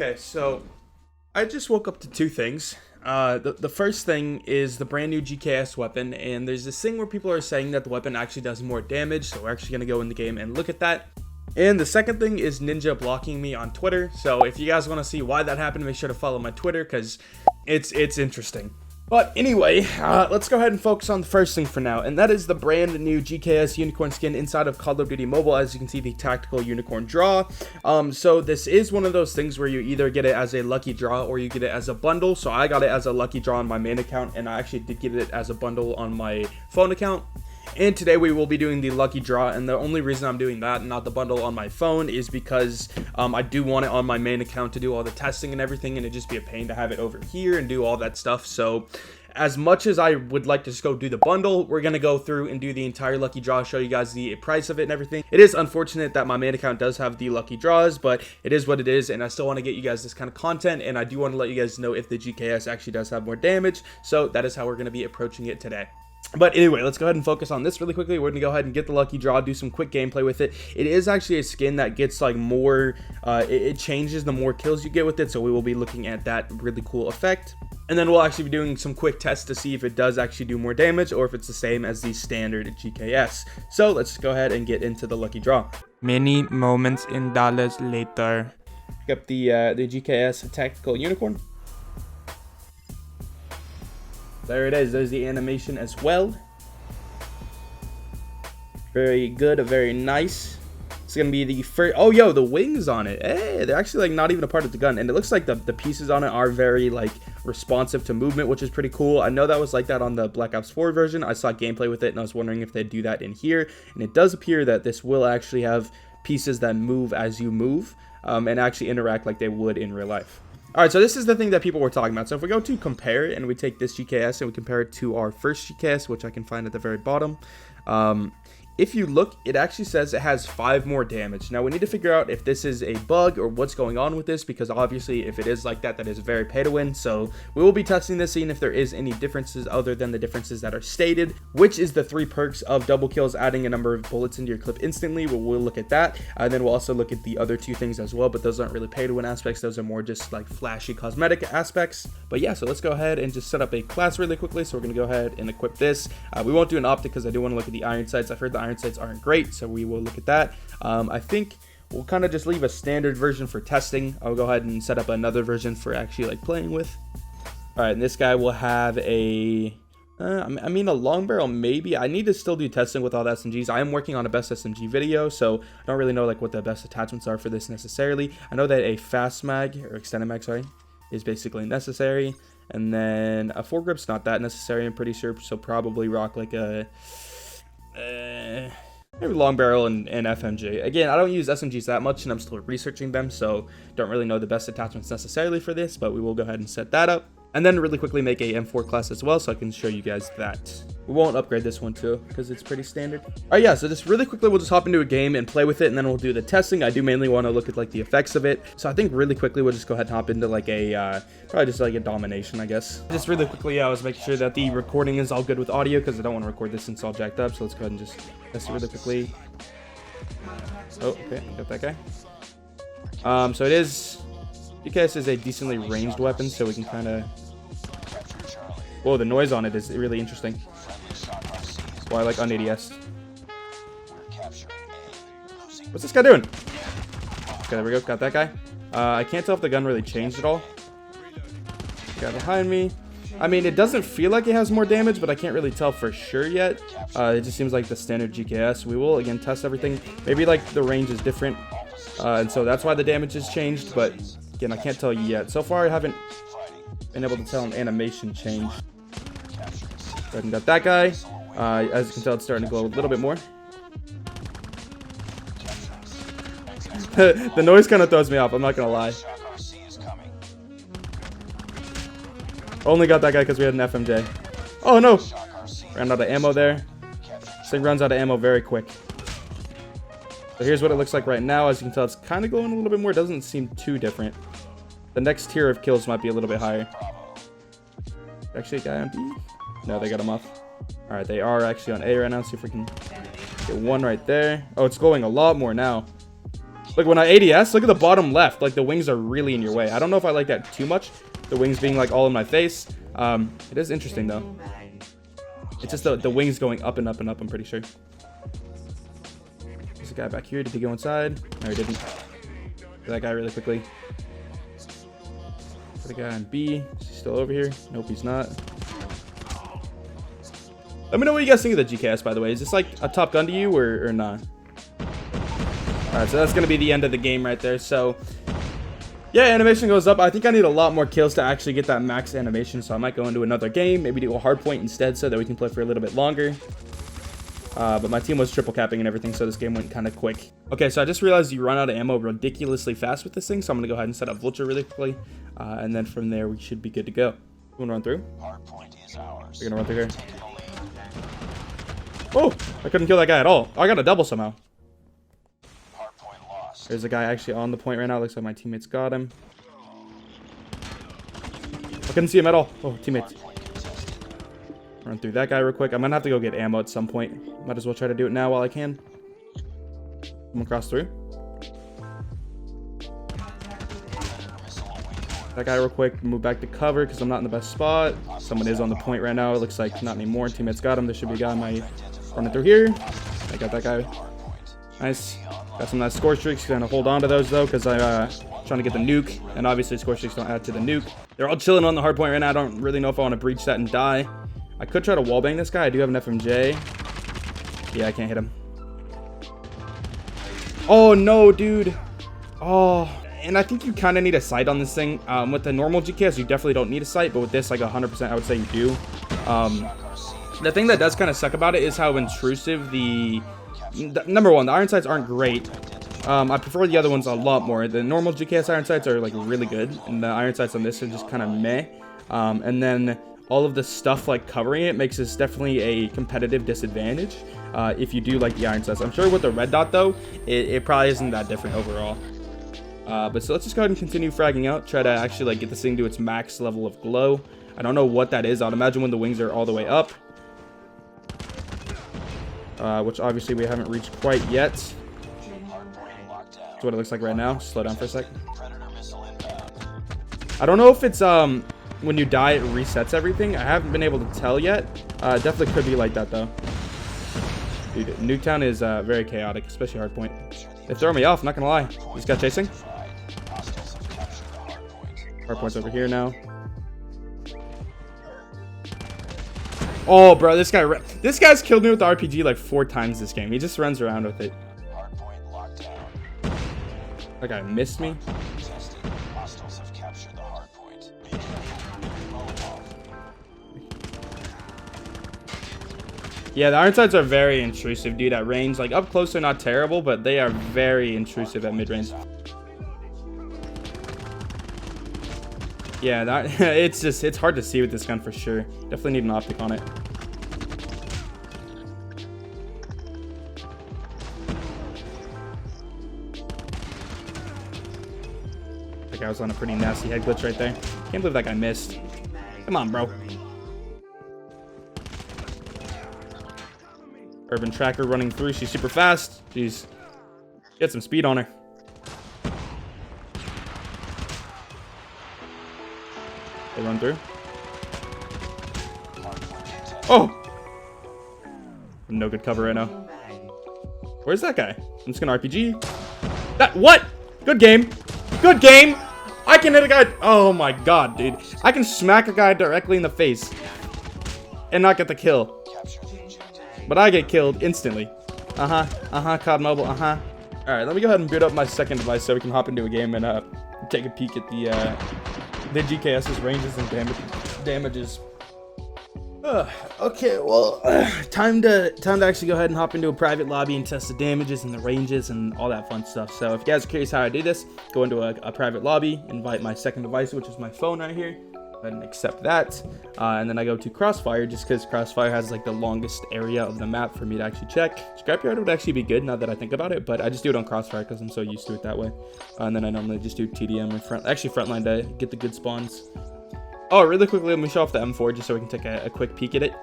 Okay, so I just woke up to two things. The first thing is the brand new GKS weapon, and there's this thing where people are saying that the weapon actually does more damage, so we're actually going to go in the game and look at that. And the second thing is Ninja blocking me on Twitter, so if you guys want to see why that happened, make sure to follow my Twitter, because it's interesting. But anyway, let's go ahead and focus on the first thing for now, and that is the brand new GKS Unicorn skin inside of Call of Duty Mobile. As you can see, the tactical unicorn draw. So this is one of those things where you either get it as a lucky draw or you get it as a bundle. So I got it as a lucky draw on my main account, and I actually did get it as a bundle on my phone account. And today we will be doing the lucky draw, and the only reason I'm doing that and not the bundle on my phone is because I do want it on my main account to do all the testing and everything, and it'd just be a pain to have it over here and do all that stuff. So as much as I would like to just go do the bundle, we're going to go through and do the entire lucky draw, show you guys the price of it and everything. It is unfortunate that my main account does have the lucky draws, but it is what it is, and I still want to get you guys this kind of content, and I do want to let you guys know if the GKS actually does have more damage. So that is how we're going to be approaching it today. But anyway, let's go ahead and focus on this really quickly. We're going to go ahead and get the lucky draw, do some quick gameplay with it. It is actually a skin that gets like more, it changes the more kills you get with it. So we will be looking at that really cool effect. And then we'll actually be doing some quick tests to see if it does actually do more damage or if it's the same as the standard GKS. So let's go ahead and get into the lucky draw. Many moments in dollars later. Pick up the GKS Tactical Unicorn. There it is. There's the animation as well. Very good. Very nice. It's going to be the first... Oh, yo, the wings on it. Hey, they're actually like not even a part of the gun. And it looks like the pieces on it are very like responsive to movement, which is pretty cool. I know that was like that on the Black Ops 4 version. I saw gameplay with it and I was wondering if they'd do that in here. And it does appear that this will actually have pieces that move as you move and actually interact like they would in real life. Alright, so this is the thing that people were talking about. So if we go to compare and we take this GKS and we compare it to our first GKS, which I can find at the very bottom, if you look, it actually says it has 5 more damage. Now we need to figure out if this is a bug or what's going on with this, because obviously if it is like that, that is very pay to win. So we will be testing this, seeing if there is any differences other than the differences that are stated, which is the 3 perks of double kills, adding a number of bullets into your clip instantly. We'll look at that, and then we'll also look at the other 2 things as well, but those aren't really pay to win aspects. Those are more just like flashy cosmetic aspects. But yeah, so let's go ahead and just set up a class really quickly. So we're going to go ahead and equip this. We won't do an optic because I do want to look at the iron sights. I've heard the iron sights aren't great, so we will look at that. I think we'll kind of just leave a standard version for testing. I'll go ahead and set up another version for actually like playing with. All right, and this guy will have a I mean a long barrel maybe. I need to still do testing with all the SMGs. I am working on a best SMG video, so I don't really know like what the best attachments are for this necessarily. I know that a fast mag or extended mag, sorry, is basically necessary, and then a foregrip's not that necessary, I'm pretty sure. So probably rock like a maybe long barrel and FMG. Again, I don't use SMGs that much and I'm still researching them, so don't really know the best attachments necessarily for this, but we will go ahead and set that up. And then really quickly make a M4 class as well, so I can show you guys that. We won't upgrade this one too, because it's pretty standard. Alright, yeah, so just really quickly, we'll just hop into a game and play with it, and then we'll do the testing. I do mainly want to look at like the effects of it. So I think really quickly, we'll just go ahead and hop into like a, probably just like a domination, I guess. Just really quickly, yeah, I was making sure that the recording is all good with audio, because I don't want to record this since it's all jacked up. So let's go ahead and just test it really quickly. Oh, okay, got that guy. So it is, GKS is a decently ranged weapon, so we can kind of... Whoa, the noise on it is really interesting. That's why I like on ADS. What's this guy doing? Okay, there we go. Got that guy. I can't tell if the gun really changed at all. Guy behind me. I mean, it doesn't feel like it has more damage, but I can't really tell for sure yet. It just seems like the standard GKS. We will, again, test everything. Maybe, like, the range is different. And so that's why the damage has changed. But, again, I can't tell you yet. So far, I haven't been able to tell an animation change. Go ahead and got that guy. As you can tell, it's starting to glow a little bit more. The noise kind of throws me off, I'm not gonna lie. Only got that guy because we had an FMJ. Oh no! Ran out of ammo there. This thing runs out of ammo very quick. So here's what it looks like right now. As you can tell, it's kind of glowing a little bit more. It doesn't seem too different. The next tier of kills might be a little bit higher. Actually, a guy on B? No, they got him off. Alright, they are actually on A right now. See if we can get one right there. Oh, it's glowing a lot more now. Like when I ADS, look at the bottom left. Like the wings are really in your way. I don't know if I like that too much. The wings being like all in my face. It is interesting though. It's just the wings going up and up and up, I'm pretty sure. There's a guy back here. Did he go inside? No, he didn't. That guy really quickly. The guy on B. Is he still over here? Nope, he's not. Let me know what you guys think of the GKS, by the way. Is this like a top gun to you or not? Alright, so that's going to be the end of the game right there. So, yeah, animation goes up. I think I need a lot more kills to actually get that max animation. So I might go into another game. Maybe do a hard point instead so that we can play for a little bit longer. But my team was triple capping and everything, so this game went kind of quick. Okay, so I just realized you run out of ammo ridiculously fast with this thing. So I'm going to go ahead and set up Vulture really quickly. And then from there, we should be good to go. You want to run through? We're going to run through here. Oh, I couldn't kill that guy at all. Oh, I got a double somehow. There's a guy actually on the point right now. Looks like my teammates got him. I couldn't see him at all. Oh, teammates. Run through that guy real quick. I'm going to have to go get ammo at some point. Might as well try to do it now while I can. Come across through. That guy real quick. Move back to cover because I'm not in the best spot. Someone is on the point right now. It looks like not anymore. Teammates got him. There should be a guy on my running through here. I got that guy. Nice. Got some nice score streaks. Gonna hold on to those though because I'm trying to get the nuke. And obviously score streaks don't add to the nuke. They're all chilling on the hard point right now. I don't really know if I want to breach that and die. I could try to wallbang this guy. I do have an FMJ. Yeah, I can't hit him. Oh no, dude. Oh. And I think you kind of need a sight on this thing. With the normal GKS, you definitely don't need a sight. But with this, like 100%, I would say you do. The thing that does kind of suck about it is how intrusive number one, the iron sights aren't great. I prefer the other ones a lot more. The normal GKS iron sights are like really good, and the iron sights on this are just kind of meh. And then all of the stuff like covering it makes this definitely a competitive disadvantage if you do like the iron sights. I'm sure with the red dot though, it probably isn't that different overall. But so let's just go ahead and continue fragging out. Try to actually like get this thing to its max level of glow. I don't know what that is. I'd imagine when the wings are all the way up. Which obviously we haven't reached quite yet. That's what it looks like right now. Slow down for a sec. I don't know if it's when you die it resets everything. I haven't been able to tell yet. Definitely could be like that though. Dude, Nuketown is very chaotic, especially hardpoint. They throw me off, not gonna lie. This guy chasing. Hardpoint's over here now. Oh, bro, this guy's killed me with the RPG like 4 times this game. He just runs around with it. That guy missed me. Yeah, the iron sights are very intrusive, dude, at range. Like, up close, they're not terrible, but they are very intrusive at mid-range. Yeah, it's hard to see with this gun for sure. Definitely need an optic on it. That guy was on a pretty nasty head glitch right there. Can't believe that guy missed. Come on, bro. Urban Tracker running through. She's super fast. Jeez. Get some speed on her. They run through. Oh! No good cover right now. Where's that guy? I'm just gonna RPG. What? Good game. Good game. I can hit a guy. Oh my god, dude. I can smack a guy directly in the face and not get the kill. But I get killed instantly. COD Mobile, Alright, let me go ahead and boot up my second device so we can hop into a game and take a peek at the GKS's ranges and damages. Okay, well, time to actually go ahead and hop into a private lobby and test the damages and the ranges and all that fun stuff. So if you guys are curious how I do this, go into a private lobby, invite my second device, which is my phone right here. Go ahead and accept that, and then I go to Crossfire just because Crossfire has like the longest area of the map for me to actually check. Scrapyard would actually be good now that I think about it, but I just do it on Crossfire because I'm so used to it that way. And then I normally just do TDM and frontline to get the good spawns. Oh, really quickly, let me show off the M4 just so we can take a quick peek at it.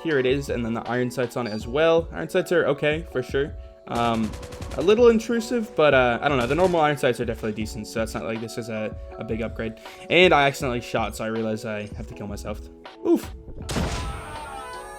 Here it is, and then the iron sights on it as well. Iron sights are okay for sure. A little intrusive, but I don't know. The normal iron sights are definitely decent, so that's not like this is a big upgrade. And I accidentally shot, so I realized I have to kill myself. Oof.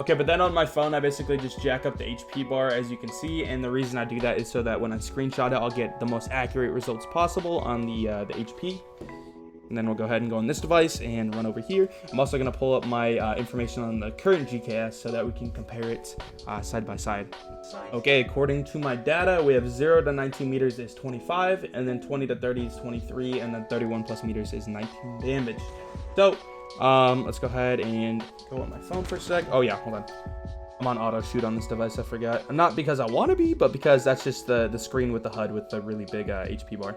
Okay, but then on my phone, I basically just jack up the HP bar, as you can see, and the reason I do that is so that when I screenshot it, I'll get the most accurate results possible on the HP. And then we'll go ahead and go on this device and run over here. I'm also going to pull up my information on the current GKS so that we can compare it side by side. Okay, according to my data, we have 0 to 19 meters is 25, and then 20 to 30 is 23, and then 31 plus meters is 19 damage. So, let's go ahead and go on my phone for a sec. Oh yeah, hold on. I'm on auto shoot on this device, I forgot. Not because I want to be, but because that's just the screen with the HUD with the really big HP bar.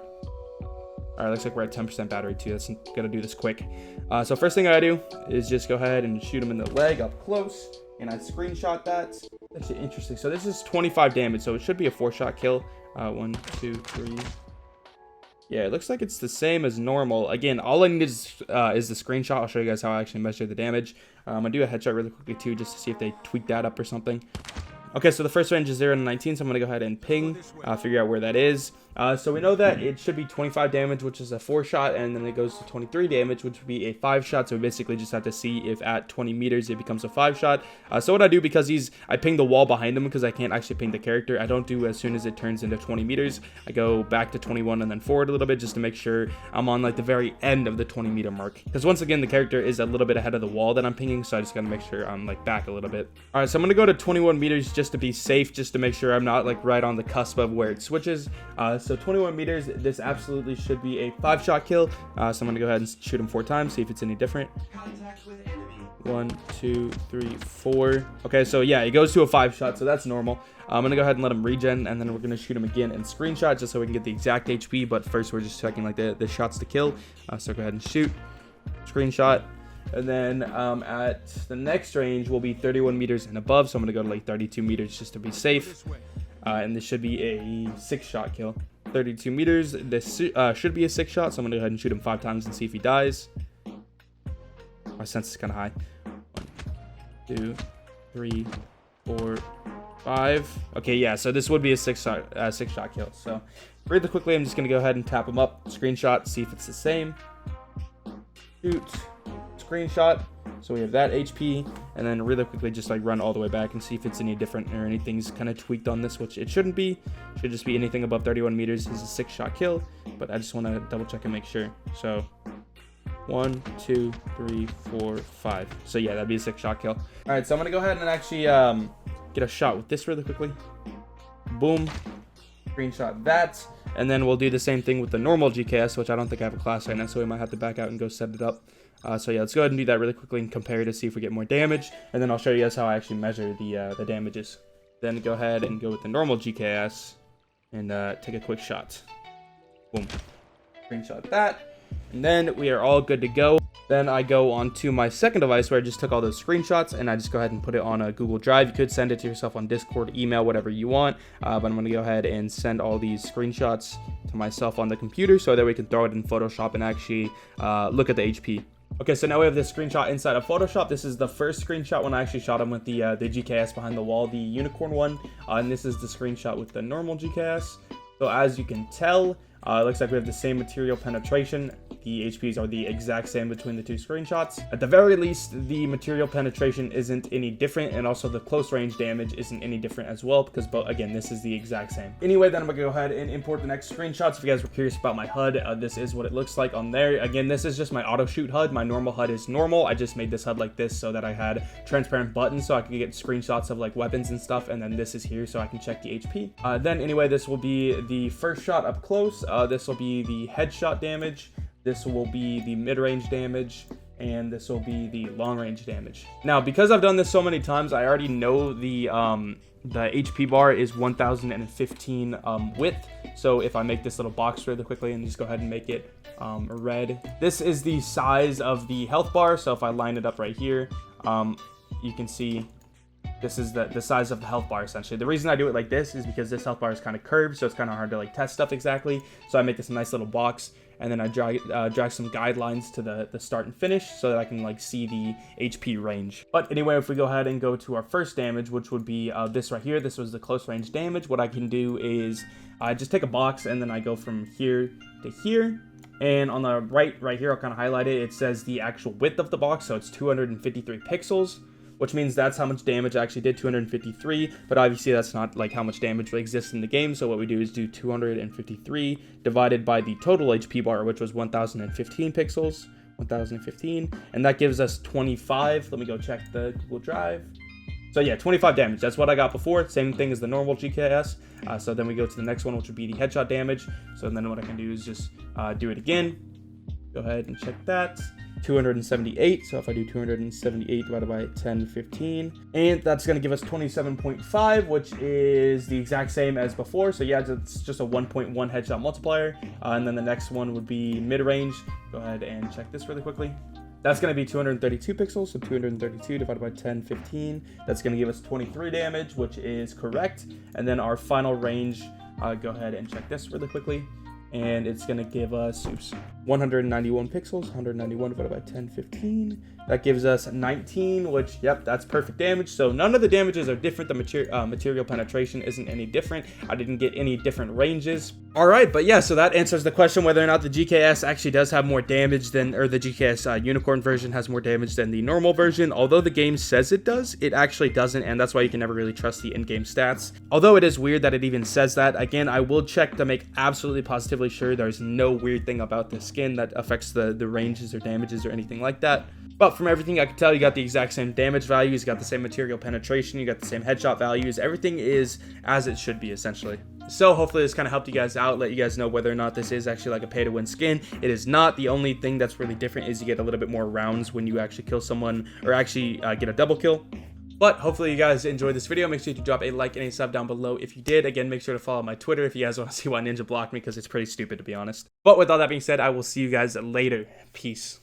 All right, looks like we're at 10% battery too. Let's gotta do this quick. So first thing I do is just go ahead and shoot him in the leg up close, and I screenshot that. Actually interesting. So this is 25 damage, so it should be a 4-shot kill. 1, 2, 3. Yeah, it looks like it's the same as normal. Again, all I need is the screenshot. I'll show you guys how I actually measure the damage. I'm gonna do a headshot really quickly too, just to see if they tweak that up or something. Okay, so the first range is 0 to 19, so I'm going to go ahead and ping, figure out where that is. So we know that it should be 25 damage, which is a 4-shot, and then it goes to 23 damage, which would be a 5-shot. So we basically just have to see if at 20 meters it becomes a 5-shot. So what I do, because I ping the wall behind him because I can't actually ping the character, I don't do as soon as it turns into 20 meters. I go back to 21 and then forward a little bit just to make sure I'm on like the very end of the 20-meter mark. Because once again, the character is a little bit ahead of the wall that I'm pinging, so I just got to make sure I'm like back a little bit. All right, so I'm going to go to 21 meters just to be safe, just to make sure I'm not like right on the cusp of where it switches. So 21 meters, this absolutely should be a 5-shot kill. So I'm gonna go ahead and shoot him 4 times, see if it's any different. 1, 2, 3, 4. Okay, so yeah, it goes to a 5-shot, so that's normal. I'm gonna go ahead and let him regen, and then we're gonna shoot him again and screenshot just so we can get the exact HP. But first, we're just checking like the shots to kill. So go ahead and shoot, screenshot. And then at the next range will be 31 meters and above, so I'm gonna go to like 32 meters just to be safe. And this should be a 6-shot kill. 32 meters, this should be a 6-shot, so I'm gonna go ahead and shoot him 5 times and see if he dies. My sense is kind of high. 1, 2, 3, 4, 5. Okay, yeah, so this would be a 6-shot kill. So really quickly, I'm just gonna go ahead and tap him up, screenshot, see if it's the same. Shoot, screenshot. So we have that HP, and then really quickly just like run all the way back and see if it's any different or anything's kind of tweaked on this, which it shouldn't be. Should just be anything above 31 meters is a 6-shot kill, but I just want to double check and make sure. So 1, 2, 3, 4, 5. So yeah, that'd be a 6-shot kill. All right, so I'm gonna go ahead and actually get a shot with this really quickly. Boom, screenshot that, and then we'll do the same thing with the normal GKS, which I don't think I have a class right now, so we might have to back out and go set it up. So yeah, let's go ahead and do that really quickly and compare to see if we get more damage, and then I'll show you guys how I actually measure the damages. Then go ahead and go with the normal GKS and take a quick shot. Boom. Screenshot that, and then we are all good to go. Then I go on to my second device where I just took all those screenshots, and I just go ahead and put it on a Google Drive. You could send it to yourself on Discord, email, whatever you want, but I'm going to go ahead and send all these screenshots to myself on the computer so that we can throw it in Photoshop and actually look at the HP. Okay, so now we have this screenshot inside of Photoshop. This is the first screenshot when I actually shot him with the GKS behind the wall, the Unicorn one, and this is the screenshot with the normal GKS. So as you can tell, it looks like we have the same material penetration. The HPs are the exact same between the two screenshots. At the very least, the material penetration isn't any different, and also the close range damage isn't any different as well, because again, this is the exact same. Anyway, then I'm gonna go ahead and import the next screenshots. If you guys were curious about my HUD, this is what it looks like on there. Again, this is just my auto shoot HUD. My normal HUD is normal. I just made this HUD like this so that I had transparent buttons so I could get screenshots of like weapons and stuff, and then this is here so I can check the HP. Then anyway, this will be the first shot up close. This will be the headshot damage. This will be the mid-range damage, and this will be the long-range damage. Now, because I've done this so many times, I already know the HP bar is 1015 width. So if I make this little box really quickly and just go ahead and make it red, this is the size of the health bar. So if I line it up right here, you can see this is the size of the health bar essentially. The reason I do it like this is because this health bar is kind of curved, so it's kind of hard to like test stuff exactly. So I make this a nice little box. and then I drag some guidelines to the start and finish so that I can like see the HP range. But anyway, if we go ahead and go to our first damage, which would be this right here, this was the close range damage. What I can do is I just take a box and then I go from here to here. And on the right here, I'll kind of highlight it. It says the actual width of the box, so it's 253 pixels, which means that's how much damage I actually did, 253. But obviously, that's not like how much damage exists in the game. So what we do is do 253 divided by the total HP bar, which was 1015 pixels, 1015, and that gives us 25. Let me go check the Google Drive. So yeah, 25 damage. That's what I got before. Same thing as the normal GKS. So then we go to the next one, which would be the headshot damage. So then what I can do is just do it again. Go ahead and check that. 278. So if I do 278 divided by 1015, and that's going to give us 27.5, which is the exact same as before. So yeah, it's just a 1.1 headshot multiplier. And then the next one would be mid-range. Go ahead and check this really quickly. That's going to be 232 pixels, so 232 divided by 1015. That's going to give us 23 damage, which is correct. And then our final range, go ahead and check this really quickly. And it's going to give us 191 pixels, 191 divided by 1015. That gives us 19, which, yep, that's perfect damage. So none of the damages are different. The material penetration isn't any different. I didn't get any different ranges. All right, but yeah, so that answers the question whether or not the GKS actually does have more damage than, or the GKS Unicorn version has more damage than the normal version. Although the game says it does, it actually doesn't, and that's why you can never really trust the in-game stats. Although it is weird that it even says that. Again, I will check to make absolutely positively sure there's no weird thing about the skin that affects the ranges or damages or anything like that. But from everything I can tell, you got the exact same damage values, you got the same material penetration, you got the same headshot values. Everything is as it should be, essentially. So hopefully this kind of helped you guys out, let you guys know whether or not this is actually like a pay-to-win skin. It is not. The only thing that's really different is you get a little bit more rounds when you actually kill someone or actually get a double kill. But hopefully you guys enjoyed this video. Make sure to drop a like and a sub down below if you did. Again, make sure to follow my Twitter if you guys want to see why Ninja blocked me, because it's pretty stupid, to be honest. But with all that being said, I will see you guys later. Peace.